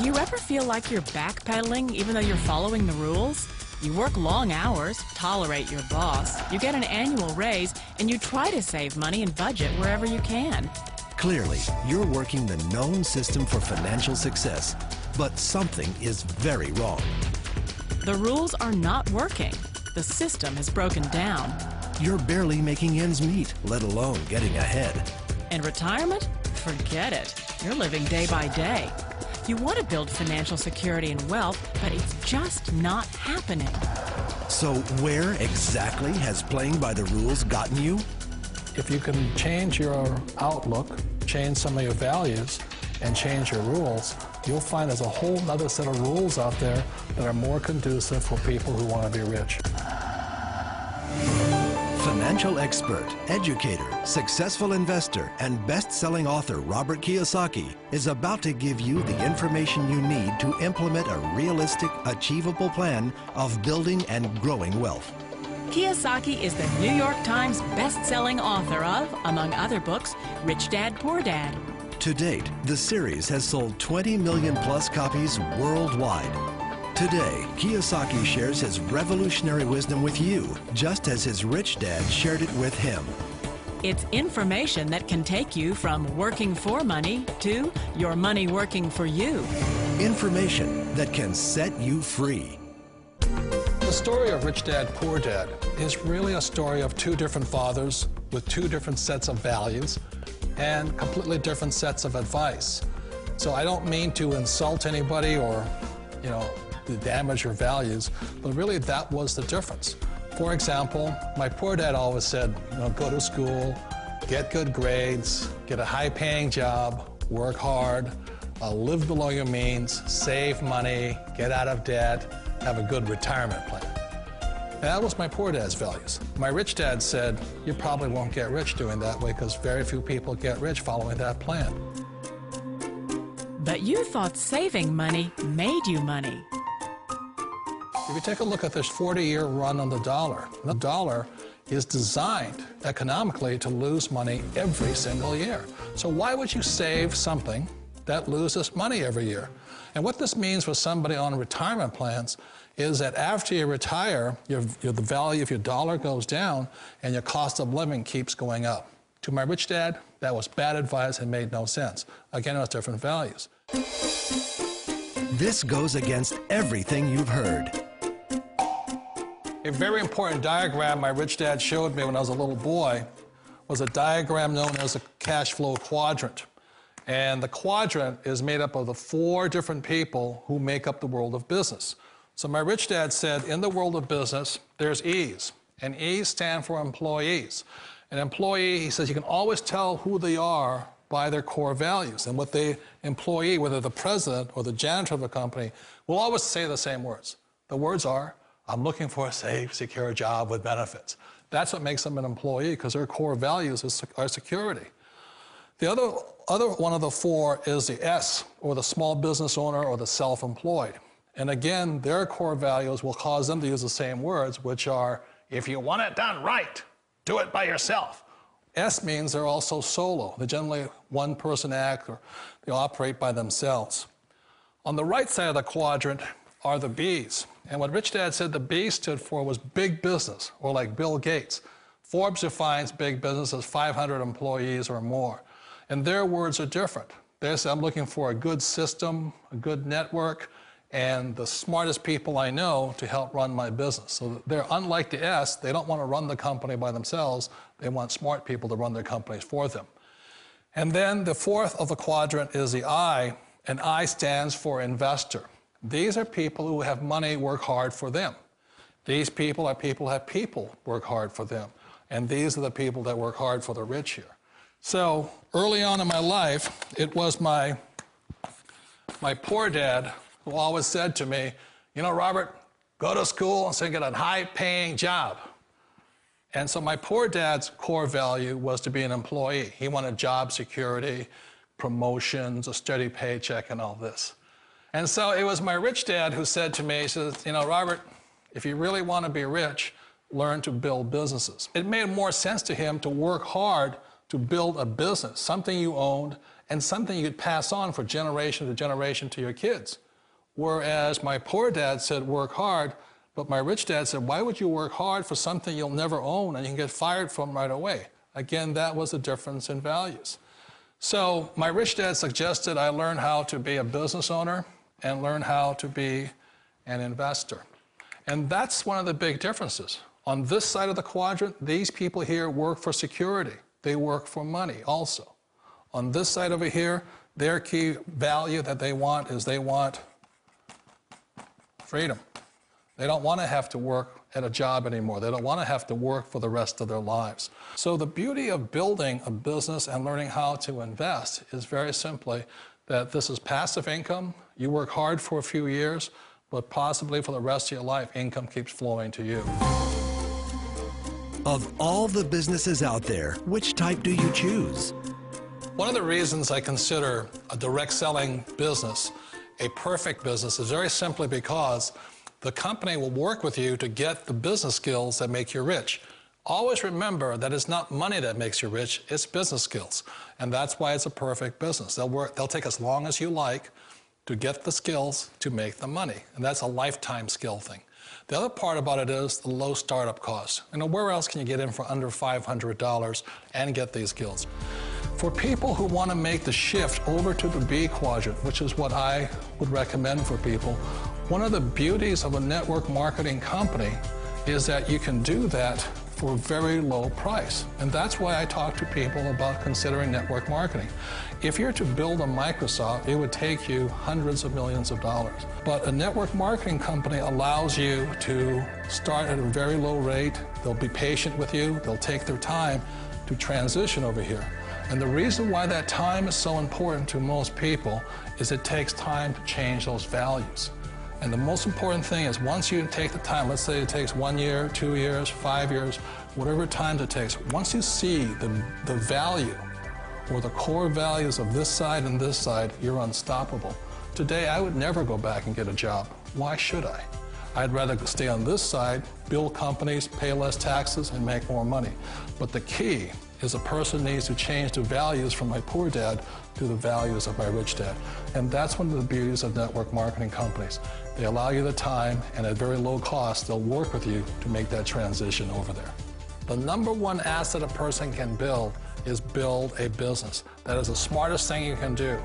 Do you ever feel like you're backpedaling even though you're following the rules? You work long hours, tolerate your boss, you get an annual raise, and you try to save money and budget wherever you can. Clearly, you're working the known system for financial success, but something is very wrong. The rules are not working. The system has broken down. You're barely making ends meet, let alone getting ahead. And retirement? Forget it. You're living day by day. You want to build financial security and wealth, but it's just not happening. So where exactly has playing by the rules gotten you? If you can change your outlook, change some of your values, and change your rules, you'll find there's a whole other set of rules out there that are more conducive for people who want to be rich. Financial expert, educator, successful investor, and best-selling author Robert Kiyosaki is about to give you the information you need to implement a realistic, achievable plan of building and growing wealth. Kiyosaki is the New York Times best-selling author of, among other books, Rich Dad, Poor Dad. To date, the series has sold 20 million plus copies worldwide. Today, Kiyosaki shares his revolutionary wisdom with you, just as his rich dad shared it with him. It's information that can take you from working for money to your money working for you. Information that can set you free. The story of Rich Dad, Poor Dad is really a story of two different fathers with two different sets of values and completely different sets of advice. So I don't mean to insult anybody or, to damage your values, but really that was the difference. For example, my poor dad always said, go to school, get good grades, get a high-paying job, work hard, live below your means, save money, get out of debt, have a good retirement plan. That was my poor dad's values. My rich dad said, you probably won't get rich doing that way because very few people get rich following that plan. But you thought saving money made you money. If you take a look at this 40-year run on the dollar is designed economically to lose money every single year. So why would you save something that loses money every year? And what this means for somebody on retirement plans is that after you retire, the value of your dollar goes down and your cost of living keeps going up. To my rich dad, that was bad advice and made no sense. Again, it was different values. This goes against everything you've heard. A very important diagram my rich dad showed me when I was a little boy was a diagram known as a cash flow quadrant. And the quadrant is made up of the 4 different people who make up the world of business. So my rich dad said, in the world of business, there's E's, and E's stand for employees. An employee, he says, you can always tell who they are by their core values. And what the employee, whether the president or the janitor of a company, will always say the same words. The words are, I'm looking for a safe, secure job with benefits. That's what makes them an employee, because their core values are security. The other one of the 4 is the S, or the small business owner or the self-employed. And again, their core values will cause them to use the same words, which are, if you want it done right, do it by yourself. S means they're also solo. They're generally one-person act, or they operate by themselves. On the right side of the quadrant are the B's. And what Rich Dad said the B stood for was big business, or like Bill Gates. Forbes defines big business as 500 employees or more. And their words are different. They say, I'm looking for a good system, a good network, and the smartest people I know to help run my business. So they're unlike the S. They don't want to run the company by themselves. They want smart people to run their companies for them. And then the 4th of the quadrant is the I, and I stands for investor. These are people who have money work hard for them. These people are people who have people work hard for them. And these are the people that work hard for the rich here. So early on in my life, it was my poor dad who always said to me, Robert, go to school and so get a high-paying job. And so my poor dad's core value was to be an employee. He wanted job security, promotions, a steady paycheck, and all this. And so it was my rich dad who said to me, he says, Robert, if you really want to be rich, learn to build businesses. It made more sense to him to work hard to build a business, something you owned and something you could pass on for generation to generation to your kids. Whereas my poor dad said, work hard, but my rich dad said, why would you work hard for something you'll never own and you can get fired from right away? Again, that was the difference in values. So my rich dad suggested I learn how to be a business owner and learn how to be an investor. And that's one of the big differences. On this side of the quadrant, these people here work for security. They work for money also. On this side over here, their key value that they want is they want freedom. They don't want to have to work at a job anymore. They don't want to have to work for the rest of their lives. So the beauty of building a business and learning how to invest is very simply that this is passive income. You work hard for a few years, but possibly for the rest of your life, income keeps flowing to you. Of all the businesses out there, which type do you choose? One of the reasons I consider a direct selling business a perfect business is very simply because the company will work with you to get the business skills that make you rich. Always remember that it's not money that makes you rich, it's business skills. And that's why it's a perfect business. They'll take as long as you like to get the skills to make the money. And that's a lifetime skill thing. The other part about it is the low startup cost. You know, where else can you get in for under $500 and get these skills? For people who want to make the shift over to the B quadrant, which is what I would recommend for people, one of the beauties of a network marketing company is that you can do that for a very low price. And that's why I talk to people about considering network marketing. If you're to build a Microsoft, it would take you hundreds of millions of dollars. But a network marketing company allows you to start at a very low rate. They'll be patient with you. They'll take their time to transition over here. And the reason why that time is so important to most people is it takes time to change those values. And the most important thing is once you take the time, let's say it takes 1 year, 2 years, 5 years, whatever time it takes, once you see the value or the core values of this side and this side, you're unstoppable. Today, I would never go back and get a job. Why should I? I'd rather stay on this side, build companies, pay less taxes, and make more money. But the key is a person needs to change the values from my poor dad to the values of my rich dad. And that's one of the beauties of network marketing companies. They allow you the time, and at very low cost, they'll work with you to make that transition over there. The number one asset a person can build is build a business. That is the smartest thing you can do.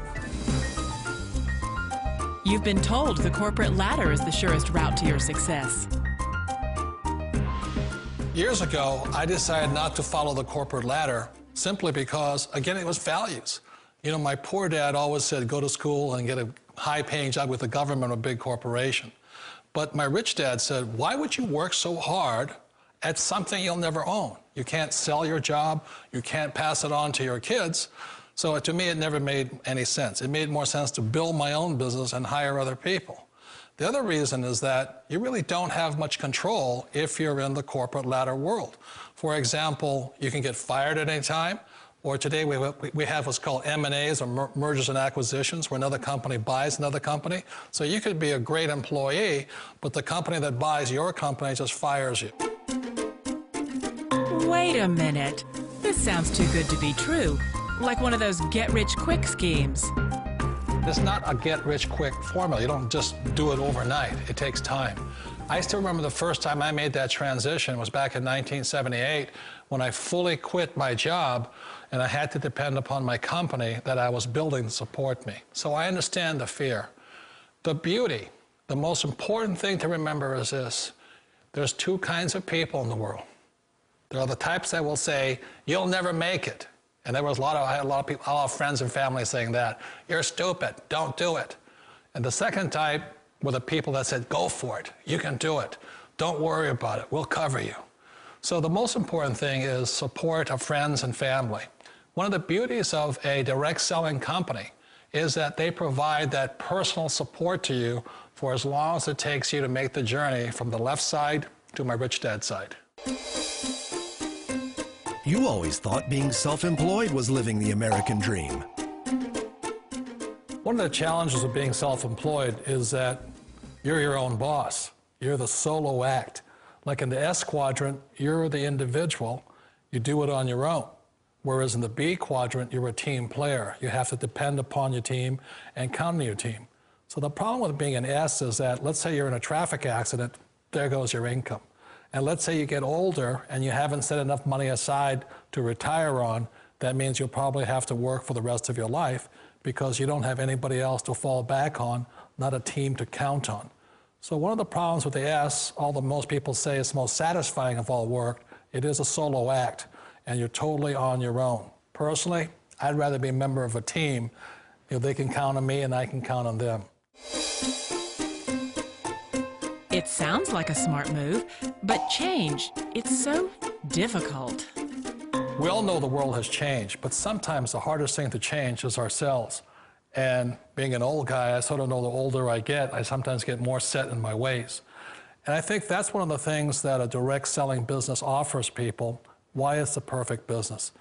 You've been told the corporate ladder is the surest route to your success. Years ago, I decided not to follow the corporate ladder simply because, again, it was values. You know, my poor dad always said, go to school and get a high-paying job with the government or a big corporation. But my rich dad said, why would you work so hard at something you'll never own? You can't sell your job. You can't pass it on to your kids. So to me, it never made any sense. It made more sense to build my own business and hire other people. The other reason is that you really don't have much control if you're in the corporate ladder world. For example, you can get fired at any time, or today we have what's called M&As, or mergers and acquisitions, where another company buys another company. So you could be a great employee, but the company that buys your company just fires you. Wait a minute. This sounds too good to be true. Like one of those get-rich-quick schemes. It's not a get-rich-quick formula. You don't just do it overnight. It takes time. I still remember the first time I made that transition was back in 1978 when I fully quit my job and I had to depend upon my company that I was building to support me. So I understand the fear. The beauty, the most important thing to remember is this. There's two kinds of people in the world. There are the types that will say, you'll never make it. And there was I had a lot of people, a lot of friends and family saying that. You're stupid, don't do it. And the second type were the people that said, go for it, you can do it. Don't worry about it, we'll cover you. So the most important thing is support of friends and family. One of the beauties of a direct selling company is that they provide that personal support to you for as long as it takes you to make the journey from the left side to my rich dad side. You always thought being self-employed was living the American dream. One of the challenges of being self-employed is that you're your own boss. You're the solo act. Like in the S quadrant, you're the individual. You do it on your own. Whereas in the B quadrant, you're a team player. You have to depend upon your team and count on your team. So the problem with being an S is that, let's say you're in a traffic accident, there goes your income. And let's say you get older and you haven't set enough money aside to retire on, that means you'll probably have to work for the rest of your life because you don't have anybody else to fall back on, not a team to count on. So one of the problems with the S, although most people say it's the most satisfying of all work, it is a solo act, and you're totally on your own. Personally, I'd rather be a member of a team. They can count on me and I can count on them. It sounds like a smart move, but change, it's so difficult. We all know the world has changed, but sometimes the hardest thing to change is ourselves. And being an old guy, I sort of know the older I get, I sometimes get more set in my ways. And I think that's one of the things that a direct selling business offers people, why it's the perfect business.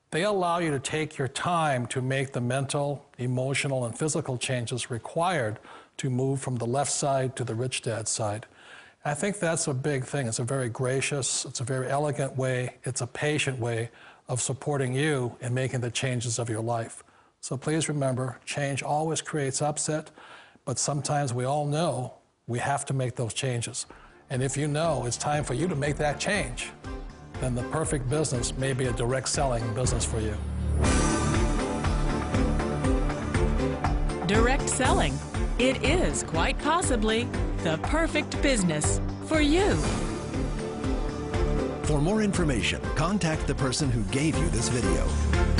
They allow you to take your time to make the mental, emotional, and physical changes required to move from the left side to the rich dad side. I think that's a big thing. It's a very gracious, it's a very elegant way, it's a patient way of supporting you in making the changes of your life. So please remember, change always creates upset, but sometimes we all know we have to make those changes. And if you know it's time for you to make that change, then the perfect business may be a direct selling business for you. Direct selling. It is quite possibly the perfect business for you. For more information, contact the person who gave you this video.